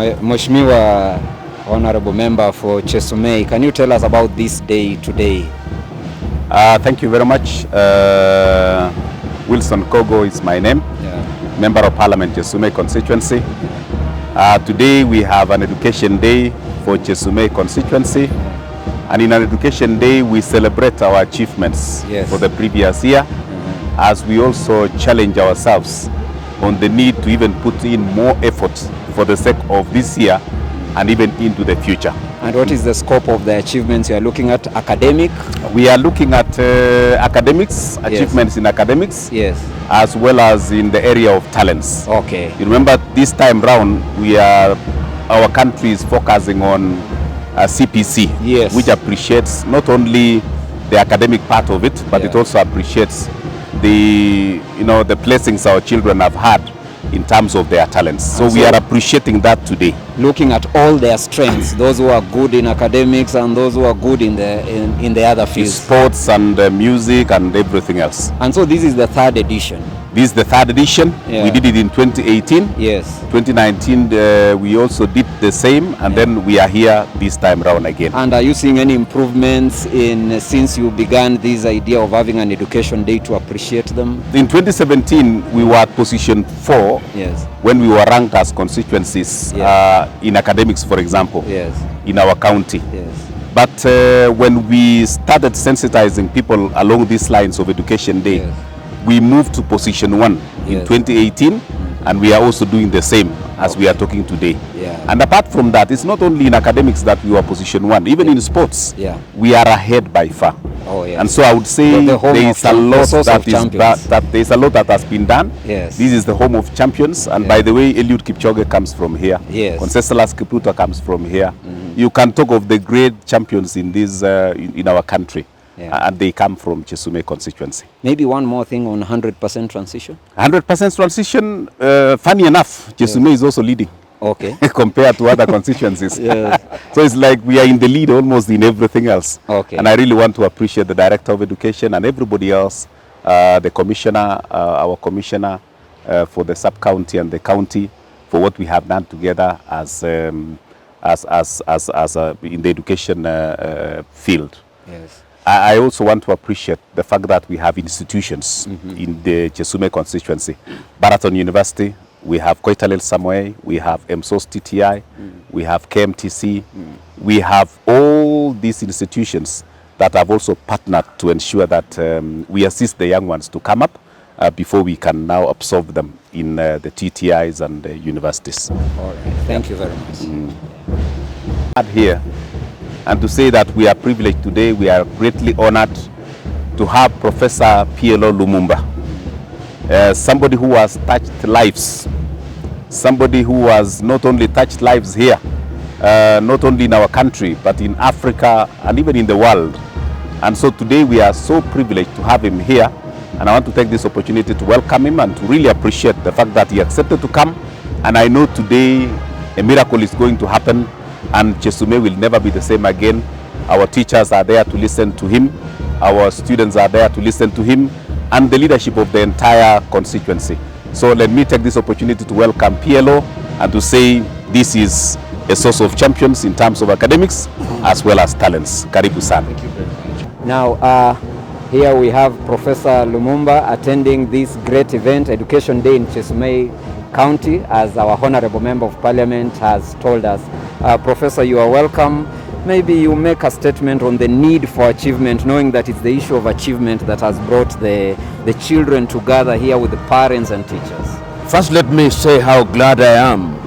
Mheshimiwa Honorable Member for Chesumei, can you tell us about this day today? Thank you very much. Wilson Kogo is my name, Member of Parliament, Chesumei constituency. Today we have an education day for Chesumei constituency. And in an education day, we celebrate our achievements for the previous year, as we also challenge ourselves on the need to even put in more effort for the sake of this year and even into the future. And what is the scope of the achievements you are looking at? Academic? We are looking at academics, achievements in academics, as well as in the area of talents. Okay. You remember this time round, our country is focusing on CPC, which appreciates not only the academic part of it, but it also appreciates the blessings our children have had in terms of their talents. So we are appreciating that today. Looking at all their strengths, those who are good in academics and those who are good in the other fields. Sports and music and everything else. And so this is the third edition. This is the third edition. We did it in 2018. Yes. 2019 we also did the same, and then we are here this time round again. And are you seeing any improvements since you began this idea of having an education day to appreciate them? In 2017 we were at position 4 when we were ranked as constituencies in academics, for example, in our county. But when we started sensitizing people along these lines of education day, we moved to position 1 in 2018, and we are also doing the same as we are talking today. And apart from that, it's not only in academics that we are position 1, even in sports, we are ahead by far. And so I would say there is a lot that has been done. This is the home of champions, and by the way, Eliud Kipchoge comes from here. Conseslus Kipruto comes from here. You can talk of the great champions in this in our country. And they come from Chesumei constituency. Maybe one more thing on 100% transition? 100% transition, funny enough, Chesumei is also leading. Okay. Compared to other constituencies. So it's like we are in the lead almost in everything else. Okay. And I really want to appreciate the Director of Education and everybody else, the Commissioner, our Commissioner for the sub-county and the county, for what we have done together as in the education field. I also want to appreciate the fact that we have institutions in the Chesumei constituency. Baraton University, we have Koitalel Samoei, we have MSOS TTI, we have KMTC. We have all these institutions that have also partnered to ensure that we assist the young ones to come up before we can now absorb them in the TTIs and the universities. All right. Thank you very much. Here. And to say that we are privileged today, we are greatly honored to have Professor PLO LUMUMBA, somebody who has touched lives, somebody who has not only touched lives here, not only in our country, but in Africa and even in the world. And so today we are so privileged to have him here, and I want to take this opportunity to welcome him and to really appreciate the fact that he accepted to come. And I know today a miracle is going to happen, and Chesumei will never be the same again. Our teachers are there to listen to him. Our students are there to listen to him, and the leadership of the entire constituency. So let me take this opportunity to welcome PLO and to say this is a source of champions in terms of academics as well as talents. Karibu sana. Thank you very much. Now, here we have Professor LUMUMBA attending this great event, Education Day in Chesumei County, as our Honorable Member of Parliament has told us. Professor, you are welcome. Maybe you make a statement on the need for achievement, knowing that it's the issue of achievement that has brought the children together here with the parents and teachers. First, let me say how glad I am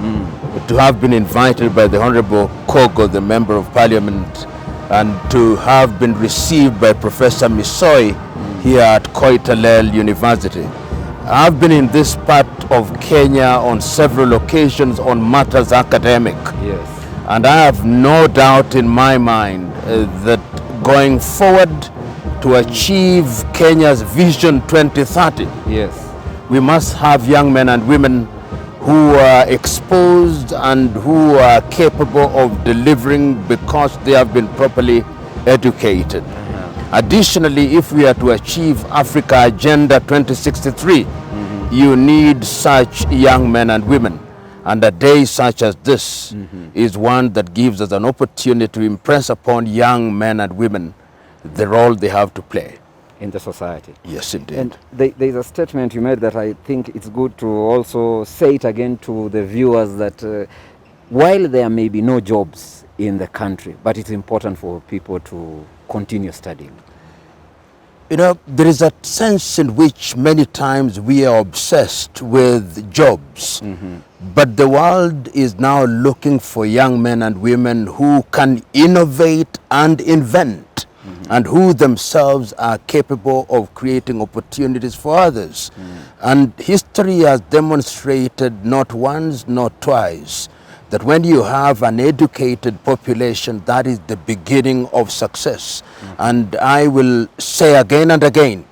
to have been invited by the Honorable Kogo, the Member of Parliament, and to have been received by Professor Misoi here at Koitalel University. I've been in this part of Kenya on several occasions on matters academic. And I have no doubt in my mind that going forward to achieve Kenya's Vision 2030, we must have young men and women who are exposed and who are capable of delivering because they have been properly educated. Additionally, if we are to achieve Africa Agenda 2063, you need such young men and women. And a day such as this is one that gives us an opportunity to impress upon young men and women the role they have to play in the society. Yes, indeed. And there's a statement you made that I think it's good to also say it again to the viewers, that while there may be no jobs in the country, but it's important for people to continue studying. You know, there is a sense in which many times we are obsessed with jobs, but the world is now looking for young men and women who can innovate and invent, and who themselves are capable of creating opportunities for others. And history has demonstrated not once, not twice, that when you have an educated population, that is the beginning of success. And I will say again and again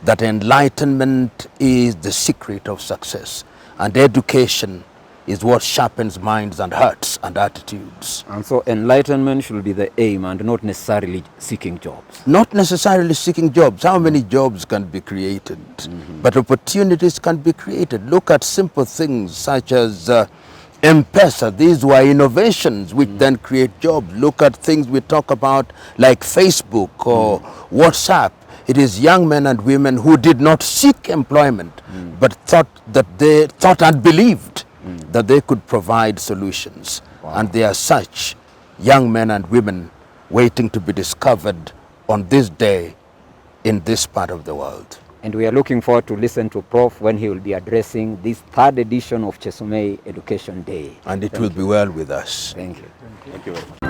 that enlightenment is the secret of success, and education is what sharpens minds and hearts and attitudes. And so enlightenment should be the aim and not necessarily seeking jobs. Not necessarily seeking jobs. How many jobs can be created? But opportunities can be created. Look at simple things such as M-Pesa. These were innovations which then create jobs. Look at things we talk about like Facebook or WhatsApp. It is young men and women who did not seek employment, but thought and believed that they could provide solutions. And they are such young men and women waiting to be discovered on this day in this part of the world. And we are looking forward to listen to Prof when he will be addressing this 3rd edition of Chesumei Education Day. And it will be well with us. Thank you. Thank you very much.